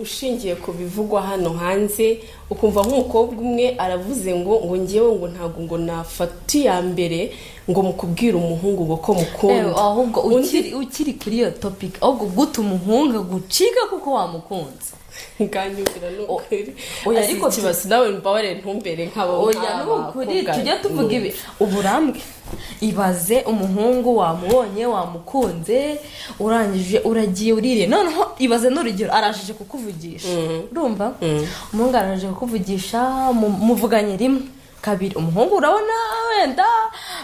ushingiye ku bivugwa hano hanze ukumva nk'umukobwa umwe aravuze ngo ngewe ngo ntago ngo nafati ya mbere ngo mukubwira umuhungu ngo ko mukunda ahubwo ukiri kuri iyo topic ahubwo guta umuhungu gucika kuko wamukunze nganyumvira n'ukuri ariko kibazo nawe mbabare ntumbere nk'abo oya n'ukuri tujya tuvuga ibi uburambwe ibaze umuhungu wamubonye wamukunze urangije uragiye urire noneho ibaze n'urugero arashije kukuvugisha urumva umuhungu arashije kukuvugisha muvuganye rimwe kabiri umuhungu urabona wenda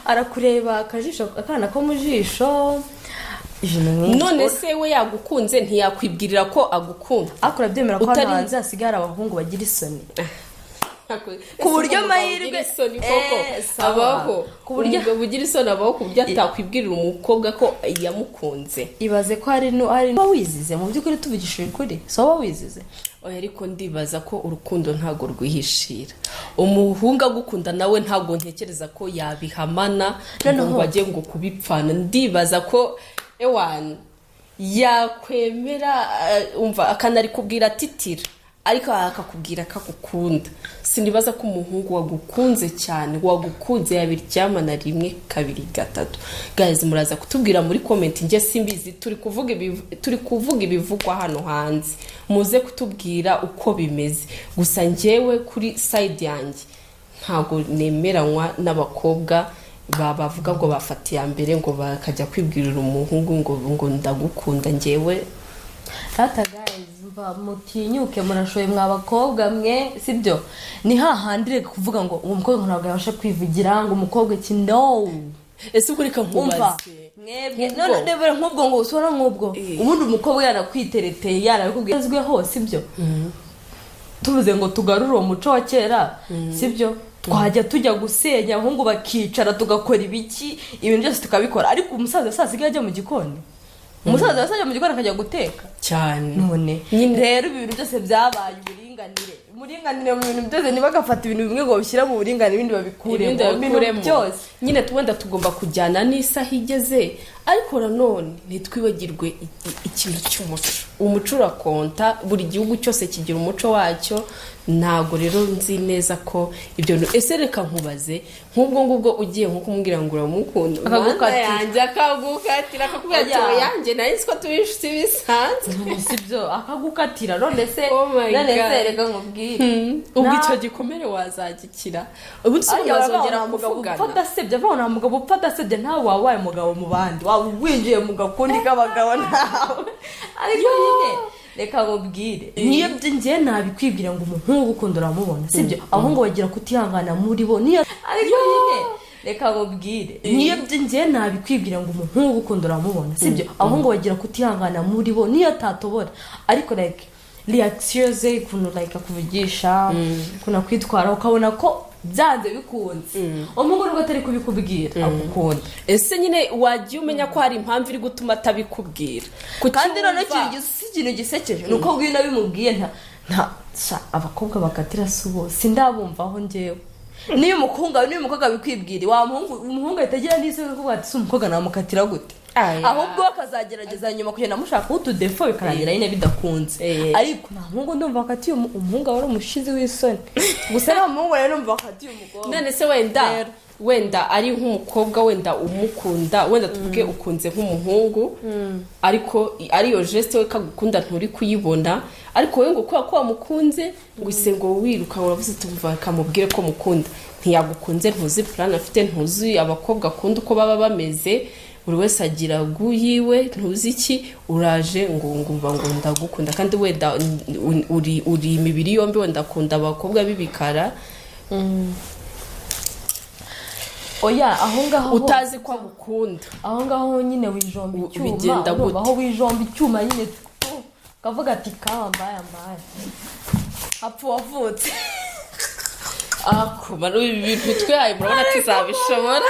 arakureba akajisho akana ko mu jisho none se we yagukunze ntiyakwibwirira ko agukunda akora byemera ko hanze hasigara abahungu bagira isoni ku buryo amahirwe abaho ku buryo bugira isoni abaho ku buryo atakwibwirira umukobwa ko yamukunze ibaze ko hari wizize mu by'ukuri tuvugishije ukuri so waba wizize ariko ndibaza ko urukundo ntago rwihishira umuhungu agukunda nawe ntago ntekereza ko yabihamana ngo bajye ngo kubipfana ndibaza ko ewana yakwemera umva akanari kubwira titira ariko akakubwira akagukunda sinibaza ko umuhungu wagukunze cyane wagukunze yabiryamana rimwe kabiri gatatu guys muraza kutubwira muri comment nje simbizi turi kuvuga ibivugwa hano hanze muze kutubwira uko bimeze gusa ngewe kuri side yanjye ntago nemeranywa n'abakobwa bavuga ngo bafatiye mbere ngo bakajya kwibwirira umuhungu ngo ndagukunda ngewe tata guys mutinyuke murashoye mwabakobwa mwe sibyo ni hahandi kuvuga ngo umukobwa ntabwo yabasha kwivugira ngo umukobwa ki no ese ukurika nkubaze mwebwe none ndebera nk'ubwo ngo usora nk'ubwo ubundi umukobwa yarakwitereteye yarabikubwizweho sibyo tuvuze ngo tugarure uwo muco wa kera sibyo twajya tujya gusenya abahungu bakicara tugakora ibiki ibintu byose tukabikora ariko umusaza sasigaye ajya mu gikoni umusaza wasajya mu gikoni akajya guteka cyane none rero ibi bintu byose byabaye uburinganire mu bintu byose ntibagafata ibintu bimwe ngo babishyira mu buringanire ibindi babikuremo byose nyine tuwenda tugomba kujyana n'isaha igeze ariko nanone ntitwibagirwe ikintu cy'umuco umuco urakonta buri gihugu cyose kigira umuco wacyo ntago rero nzi neza ko ibyo ese reka nkubaze nk'ubwo ngubwo ugiye nko kumubwira ngo uramukunda akagukatira akakubwira ati yanjye nahise ko tubishe bisanzwe sibyo akagukatira none se reka nkubwire ubwo icyo gikomere wazagikira ubu tuzongera kuvugana upfa sebye abana mugabo upfa sebye ntawe wabaye umugabo mu bandi winjiye mu gakundi k'abagabo nawe ariko nyine reka mubwire niyo ngiye nabikwibwira ngo umuhungu ukunda uramubona sibyo ahubwo bagira kutihangana muri bo niyo ariko nyine reka mubwire niyo ngiye nabikwibwira ngo umuhungu ukunda uramubona sibyo ahubwo bagira kutihangana muri bo niyo tatobora ariko like reaction ze kuntu like akuvugisha kuna kwitwara ukabona ko byanze bikunze umuhungu nubwo atari kubikubwira agukunda ese nyine wagiye umenya ko hari impamvu iri gutuma atabikubwira kandi none ikintu gisekeje nuko ngwino bimubwiye nta abakobwa bakatira subo sindabumvaho ngewe niyo umukobwa bikwibwira wa umuhungu ahitagira n'isoko kuko ati umukobwa namukatira gute ahubwo akazagerageza nyuma kugenda amushaka utudefo bikarangira nyine bidakunze ariko nta muhungu ndumva akatiye umuhungu wari umushizi w'isoni gusa nta muhungu rero ndumva akatiye umukobwa none se wenda ari nk'umukobwa wenda umukunda wenda tuvuge ukunze nk'umuhungu ariko ariyo geste we kagukunda nturi kuyibona ariko we ngo kwa wamukunze ngo ise ngo wiruka uravuze tumva kamubwire ko mukunda ntiyagukunze ntuzi plan afite ntuzi abakobwa akunda uko baba bameze buri wese agira guyiwe ntuzi iki uraje ngo ngumva ngo ndagukunda kandi wenda uri imibiri yombi wenda akunda abakobwa bibikara oya aho ngaho utazi ko agukunda aho ngaho nyine wijomba icyuma aho wijomba icyuma nyine kavuga ati kambaye apfu wavutse kumara ibi bintu twaye murabona tuzabishobora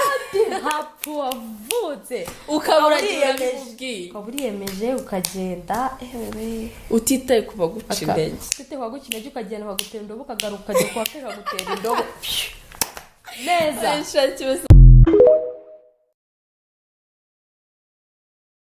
apfu wavutse ukaburiyemeje ukagenda utitaye kuba guca intege ukagenda ukagutera indobo ukagaruka ukajya kwa kera gutera indobo neza